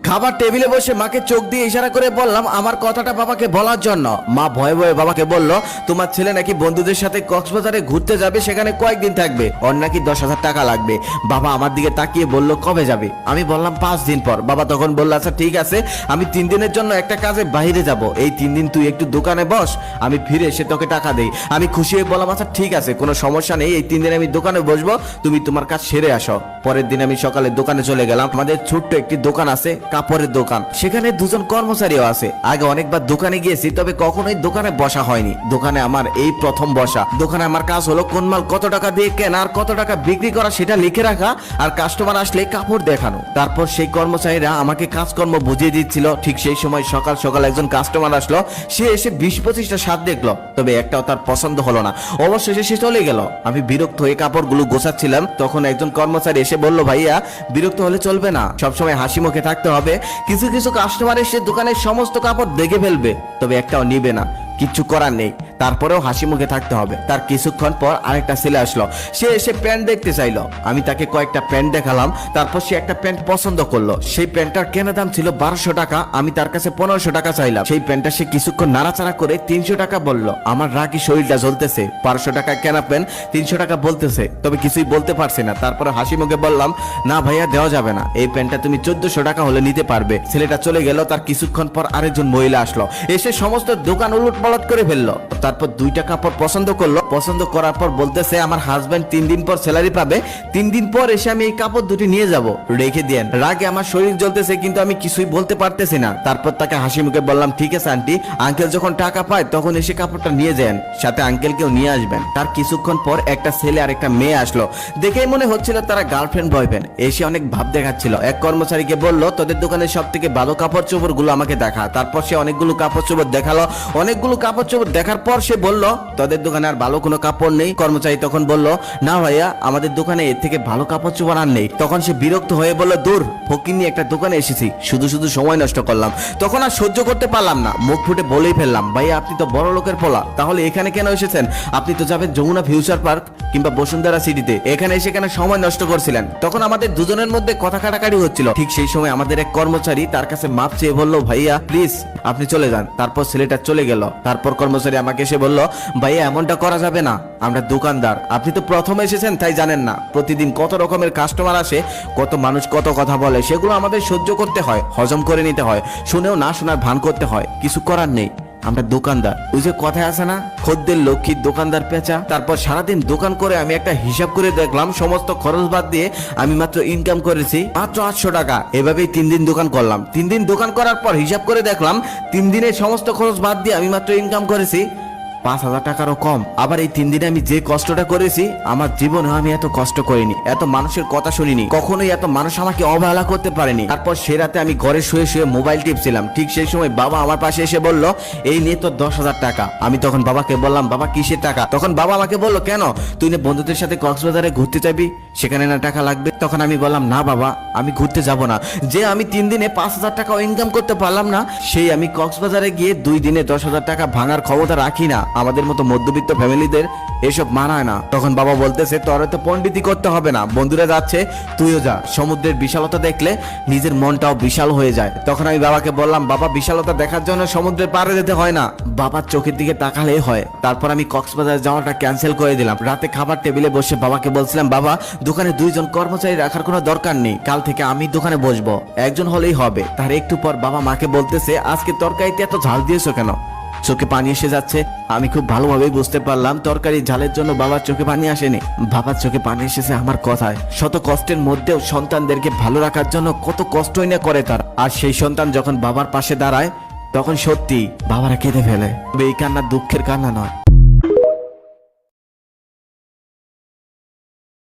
খাবার টেবিলে বসে মাকে চোখ দিয়ে ইশারা করে বললাম আমার কথাটা বাবাকে বলার জন্য। মা ভয়ে ভয়ে বাবাকে বলল, তোমার ছেলে নাকি বন্ধুদের সাথে কক্সবাজারে ঘুরতে যাবে, সেখানে কয়েকদিন থাকবে, ওর নাকি 10,000 টাকা লাগবে। বাবা আমার দিকে তাকিয়ে বলল, কবে যাবে? আমি বললাম 5 দিন পর। বাবা তখন বলল, আচ্ছা ঠিক আছে, আমি 3 দিনের জন্য একটা কাজে বাইরে যাব, এই 3 দিন তুই একটু দোকানে বস, আমি ফিরে এসে তোকে টাকা দেই। আমি খুশি হয়ে বললাম, আচ্ছা ঠিক আছে, কোনো সমস্যা নেই, এই 3 দিন আমি দোকানে বসবো, তুমি তোমার কাজ সেরে আসো। পরের দিন আমি সকালে দোকানে চলে গেলাম। আমাদের ছোট্ট একটি দোকান আছে, কাপড়ের দোকান, সেখানে 2 জন কর্মচারীও আছে। আগে অনেকবার দোকানে গিয়েছি, তবে কখনোই দোকানে বসা হয়নি। দোকানে আমার এই প্রথম বসা। দোকানে আমার কাজ হলো কোন মাল কত টাকা দিয়ে কেনা আর কত টাকা বিক্রি করা সেটা লিখে রাখা, আর কাস্টমার আসলে কাপড় দেখানো। তারপর সেই কর্মচারীরা আমাকে কাজকর্ম বুঝিয়ে দিচ্ছিল। ঠিক সেই সময় সকাল সকাল একজন কাস্টমার আসলো। সে এসে 20-25টা শার্ট দেখলো, তবে একটাও তার পছন্দ হলো না। অবশেষে সে চলে গেল। আমি বিরক্ত হয়ে কাপড়গুলো গোছাচ্ছিলাম, তখন একজন কর্মচারী এসে বলল, ভাইয়া বিরক্ত হলে চলবে না, সবসময় হাসি মুখে থাকতে হবে। কিছু কিছু কাস্টমার এসে দোকানের সমস্ত কাপড় দেখে ফেলবে, তবে একটাও নিবে না, কিচ্ছু করার নেই, তারপরেও হাসি মুখে থাকতে হবে। তার কিছুক্ষণ পর আরেকটা ছেলে আসলো। সে এসে প্যান্ট দেখতে চাইলো। আমি তাকে কয়েকটা প্যান্ট দেখালাম। তারপর সে একটা প্যান্ট পছন্দ করলো। সেই প্যান্টটার কেনা দাম ছিল 1200 টাকা। আমি তার কাছে 1500 টাকা চাইলাম। সেই প্যান্টটা সে কিছুক্ষণ নাড়াচাড়া করে 300 টাকা বলল। আমার রাগি শরীরটা জ্বলতেছে। 1200 টাকা কেনা প্যান্ট 300 টাকা বলতেছে, তবে কিছুই বলতে পারছি না। তারপরে হাসি মুখে বললাম, না ভাইয়া দেওয়া যাবে না, এই প্যান্টটা তুমি 1400 টাকা হলে নিতে পারবে। ছেলেটা চলে গেল। তার কিছুক্ষণ পর আরেকজন মহিলা আসলো। এসে সমস্ত দোকান উলট পালট করে ফেললো। তারপর 2টা কাপড় পছন্দ করলো। পছন্দ করার পর বলতেছে, আমার হাজবেন্ড 3 দিন পর স্যালারি পাবে, 3 দিন পর এসে আমি এই কাপড় দুটি নিয়ে যাব, রেখে দেন। রাগে আমার শরীর জ্বলতেছে, কিন্তু আমি কিছুই বলতে পারতেছি না। তারপর তাকে হাসি মুখে বললাম, ঠিক আছে আন্টি, আঙ্কেল যখন টাকা পায় তখন এসে কাপড়টা নিয়ে যান, সাথে আঙ্কেলকেও নিয়ে আসবেন। তার কিছুক্ষণ পর একটা ছেলে আর একটা মেয়ে আসলো। দেখেই মনে হচ্ছিল তারা গার্লফ্রেন্ড বয়ফ্রেন্ড। এসে অনেক ভাব দেখাচ্ছিল। এক কর্মচারীকে বলল, তোদের দোকানের সব থেকে ভালো কাপড় চোপড় গুলো আমাকে দেখা। তারপর সে অনেকগুলো কাপড় চোপড় দেখালো। অনেকগুলো কাপড় চোপড় দেখার পর সে বলল, তোদের দোকানে আর ভালো কোনো কাপড় নেই? কর্মচারী তখন বলল, না ভাইয়া, আমাদের দোকানে এর থেকে ভালো কাপড় চোপড় আর নেই। তখন সে বিরক্ত হয়ে বলল, দূর, ফকির নিয়ে একটা দোকানে এসেছি, শুধু শুধু সময় নষ্ট করলাম। তখন আর সহ্য করতে পারলাম না, মুখ ফুটে বলেই ফেললাম, ভাইয়া আপনি তো বড় লোকের পোলা, তাহলে এখানে কেন এসেছেন? আপনি তো যাবেন যমুনা ফিউচার পার্ক কিংবা বসুন্ধরা সিটিতে, এখানে এসে কেন সময় নষ্ট করছিলেন? তখন আমাদের দুজনের মধ্যে কথা কাটাকাটি হচ্ছিল। ঠিক সেই সময় আমাদের এক কর্মচারী তার কাছে মাপ চেয়ে বলল, ভাইয়া প্লিজ আপনি চলে যান। তারপর ছেলেটা চলে গেল। তারপর কর্মচারী আমাকে এসে বলল, ভাইয়া এমনটা করা যাবে না, আমরা দোকানদার, আপনি তো প্রথম এসেছেন তাই জানেন না, প্রতিদিন কত রকমের কাস্টমার আসে, কত মানুষ কত কথা বলে, সেগুলো আমাদের সহ্য করতে হয়, হজম করে নিতে হয়, শুনেও না শোনার ভান করতে হয়, কিছু করার নেই, আমরা দোকানদার। ওই যে কথায় আছে না, খদ্দের লক্ষ্মী দোকানদার পেঁচা। তারপর সারাদিন দোকান করে আমি একটা হিসাব করে দেখলাম, সমস্ত খরচ বাদ দিয়ে আমি মাত্র ইনকাম করেছি মাত্র 800 টাকা। এভাবেই 3 দিন দোকান করলাম। 3 দিন দোকান করার পর হিসাব করে দেখলাম 3 দিনের সমস্ত খরচ বাদ দিয়ে আমি মাত্র ইনকাম করেছি 5000 টাকারও কম। আবার এই 3 দিনে আমি যে কষ্টটা করেছি, আমার জীবনে আমি এত কষ্ট করিনি, এত মানুষের কথা শুনিনি, কখনোই এত মানুষ আমাকে অবহেলা করতে পারেনি। তারপর সে রাতে আমি ঘরে শুয়ে শুয়ে মোবাইল টিপছিলাম। ঠিক সেই সময় বাবা আমার পাশে এসে বলল, এই নিয়ে তো 10,000 টাকা। আমি তখন বাবাকে বললাম, বাবা কিসের টাকা? তখন বাবা আমাকে বলল, কেন, তুই না বন্ধুদের সাথে কক্সবাজারে ঘুরতে যাবি, সেখানে না টাকা লাগবে? তখন আমি বললাম, না বাবা, আমি ঘুরতে যাব না। যে আমি 3 দিনে 5000 টাকা ইনকাম করতে পারলাম না, সেই আমি কক্সবাজারে গিয়ে 2 দিনে 10,000 টাকা ভাঙার ক্ষমতা রাখি না। আমাদের মতো মধ্যবিত্ত ফ্যামিলিদের এসব মানায় না। তখন বাবা বলতেছে, তোর তো পণ্ডিতি করতে হবে না, বন্ধুরা যাচ্ছে তুইও যা, সমুদ্রের বিশালতা দেখলে নিজের মনটাও বিশাল হয়ে যায়। তখন আমি বাবাকে বললাম, বাবা বিশালতা দেখার জন্য সমুদ্রের পাড়ে যেতে হয় না, বাবার চোখের দিকে তাকালেই হয়। তারপর আমি কক্সবাজার যাওয়াটা ক্যান্সেল করে দিলাম। রাতে খাবার টেবিলে বসে বাবাকে বলছিলাম, বাবা দোকানে 2 জন কর্মচারী রাখার কোনো দরকার নেই, কাল থেকে আমি দোকানে বসবো, একজন হলেই হবে। তার একটু পর বাবা মাকে বলতেছে, আজকে তরকারিতে এত ঝাল দিয়েছো কেন? চোখে পানি এসে যাচ্ছে। আমি খুব ভালোভাবেই বুঝতে পারলাম তরকারি ঝালের জন্য বাবার চোখে পানি আসেনি, বাবার চোখে পানি এসেছে আমার কথায়। শত কষ্টের মধ্যেও সন্তানদেরকে ভালো রাখার জন্য কত কষ্টই না করে তার। আর সেই সন্তান যখন বাবার পাশে দাঁড়ায়, তখন সত্যি বাবারা কেঁদে ফেলে। এই কান্না দুঃখের কান্না নয়,